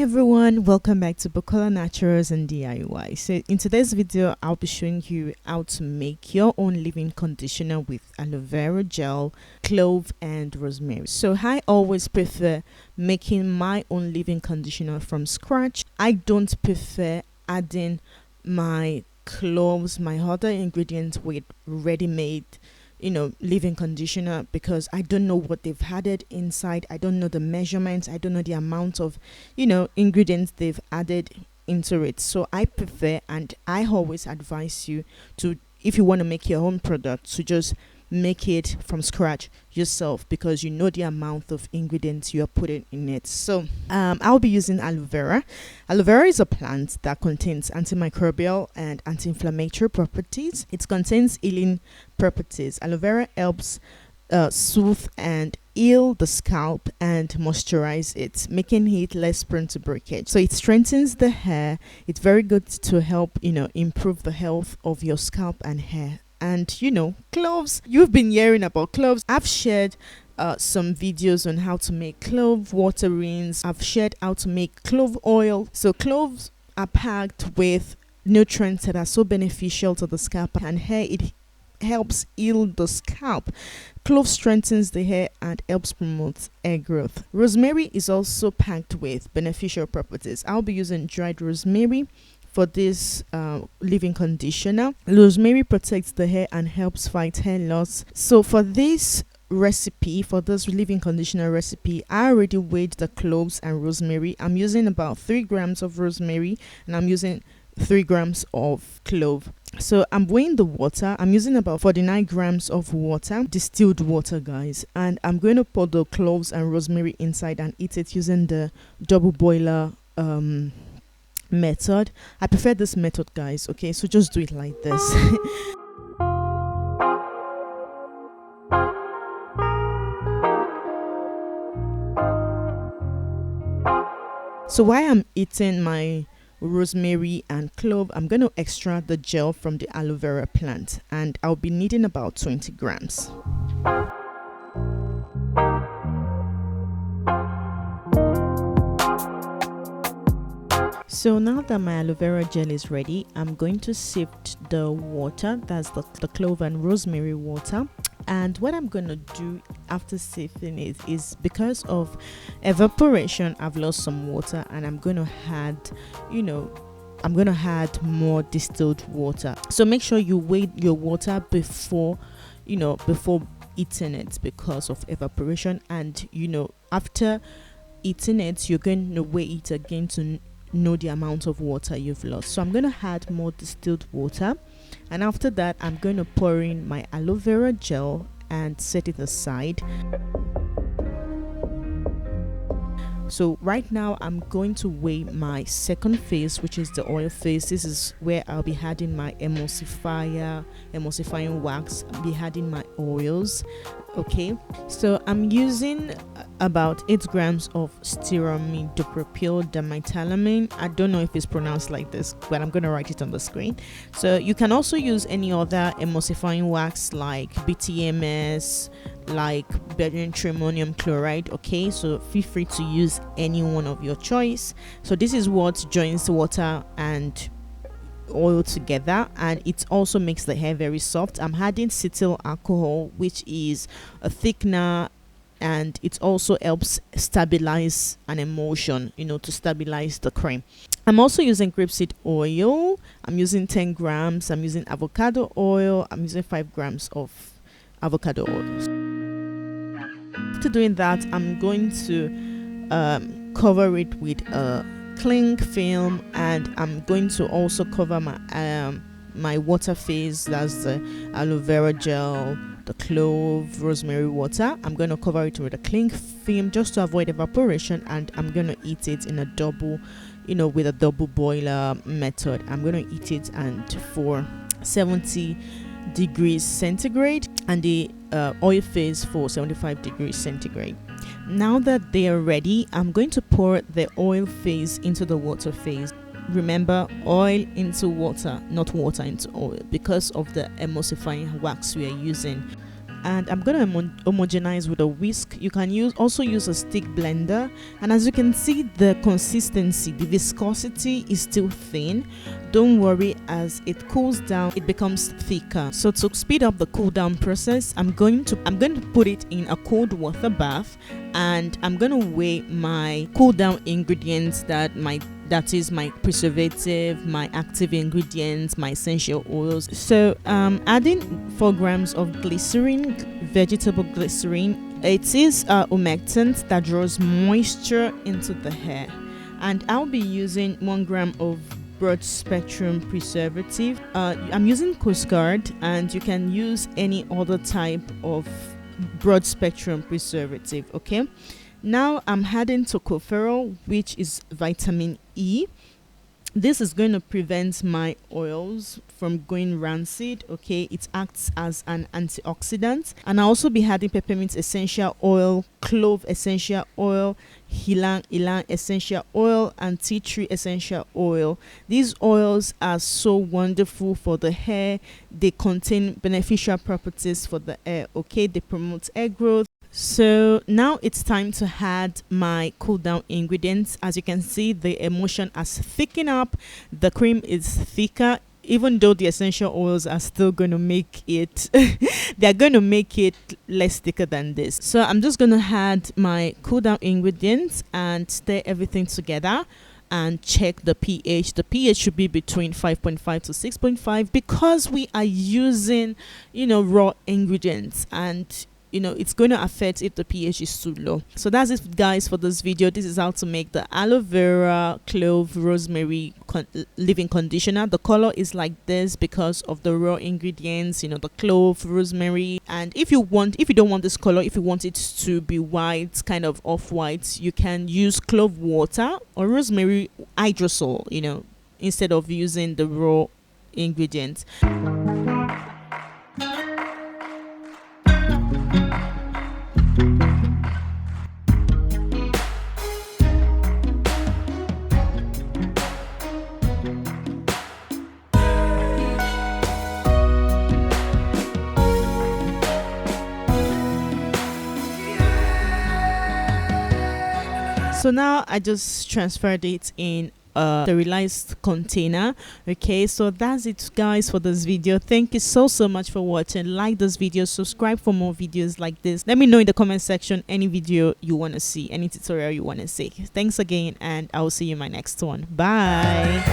everyone, welcome back to Bukola Naturals and DIY. So in today's video, I'll be showing you how to make your own leave-in conditioner with aloe vera gel, clove and rosemary. So I always prefer making my own leave-in conditioner from scratch. I don't prefer adding my cloves, my other ingredients with ready-made leave-in conditioner, because I don't know what they've added inside. I don't know the measurements. I don't know the amount of ingredients they've added into it. So I prefer, and I always advise you to, if you want to make your own product, to just make it from scratch yourself, because you know the amount of ingredients you are putting in it. So I'll be using aloe vera. Aloe vera is a plant that contains antimicrobial and anti-inflammatory properties. It contains healing properties. Aloe vera helps soothe and heal the scalp and moisturize it, making it less prone to breakage. So it strengthens the hair. It's very good to help improve the health of your scalp and hair. And cloves, you've been hearing about cloves. I've shared some videos on how to make clove water rinse. I've shared how to make clove oil. So cloves are packed with nutrients that are so beneficial to the scalp and hair. It helps heal the scalp. Clove strengthens the hair and helps promote hair growth. Rosemary is also packed with beneficial properties. I'll be using dried rosemary for this leave-in conditioner. Rosemary protects the hair and helps fight hair loss. So for this recipe, for this leave-in conditioner recipe, I already weighed the cloves and rosemary. I'm using about 3 grams of rosemary and I'm using 3 grams of clove. So I'm weighing the water. I'm using about 49 grams of water, distilled water, guys, and I'm going to pour the cloves and rosemary inside and eat it using the double boiler method. I prefer this method, guys. Okay, so just do it like this. So while I'm eating my rosemary and clove, I'm going to extract the gel from the aloe vera plant, and I'll be needing about 20 grams. So now that my aloe vera gel is ready, I'm going to sift the water, that's the clove and rosemary water. And what I'm going to do after sifting it is, because of evaporation, I've lost some water, and I'm going to add more distilled water. So make sure you weigh your water before eating it, because of evaporation. And after eating it, you're going to weigh it again to know the amount of water you've lost. So I'm going to add more distilled water, and after that I'm going to pour in my aloe vera gel and set it aside. So right now I'm going to weigh my second phase, which is the oil phase. This is where I'll be adding my emulsifying wax. I'll be adding my oils. Okay, so I'm using about 8 grams of stearamidopropyl dimethylamine. I don't know if it's pronounced like this, but I'm going to write it on the screen. So you can also use any other emulsifying wax like BTMS, like barium triammonium chloride. Okay, so feel free to use any one of your choice. So this is what joins water and oil together, and it also makes the hair very soft. I'm adding cetyl alcohol, which is a thickener, and it also helps stabilize an emulsion, to stabilize the cream. I'm also using grapeseed oil. I'm using 10 grams. I'm using avocado oil. I'm using 5 grams of avocado oil. After doing that, I'm going to cover it with a cling film, and I'm going to also cover my water phase, that's the aloe vera gel, the clove, rosemary water. I'm going to cover it with a cling film just to avoid evaporation, and I'm going to eat it in a double with a double boiler method. I'm going to eat it and for 70 degrees centigrade, and the oil phase for 75 degrees centigrade. Now that they are ready, I'm going to pour the oil phase into the water phase. Remember, oil into water, not water into oil, because of the emulsifying wax we are using. and I'm gonna homogenize with a whisk. You can also use a stick blender, and as you can see, the consistency, the viscosity is still thin. Don't worry, as it cools down it becomes thicker. So to speed up the cool down process, I'm going to put it in a cold water bath, and I'm going to weigh my cool down ingredients, that is my preservative, my active ingredients, my essential oils. So adding 4 grams of glycerin, vegetable glycerin. It is humectant that draws moisture into the hair, and I'll be using 1 gram of broad spectrum preservative. I'm using Coast Guard, and you can use any other type of broad spectrum preservative. Okay, now I'm adding tocopherol, which is vitamin E. This is going to prevent my oils from going rancid. Okay, it acts as an antioxidant. And I'll also be adding peppermint essential oil, clove essential oil, ylang essential oil, and tea tree essential oil. These oils are so wonderful for the hair. They contain beneficial properties for the hair. Okay, they promote hair growth. So now it's time to add my cool down ingredients. As you can see, the emulsion has thickened up. The cream is thicker, even though the essential oils are still going to make it they're going to make it less thicker than this. So I'm just going to add my cool down ingredients and stir everything together and check the pH. The pH should be between 5.5 to 6.5 because we are using, raw ingredients, and it's going to affect if the pH is too low. So that's it, guys, for this video. This is how to make the aloe vera, clove, rosemary leave-in conditioner. The color is like this because of the raw ingredients, the clove, rosemary. And if you don't want this color, if you want it to be white, kind of off-white, you can use clove water or rosemary hydrosol, instead of using the raw ingredients. So now I just transferred it in a sterilized container. Okay, so that's it, guys, for this video. Thank you so much for watching. Like this video, subscribe for more videos like this. Let me know in the comment section any video you want to see, any tutorial you want to see. Thanks again, and I will see you in my next one. Bye.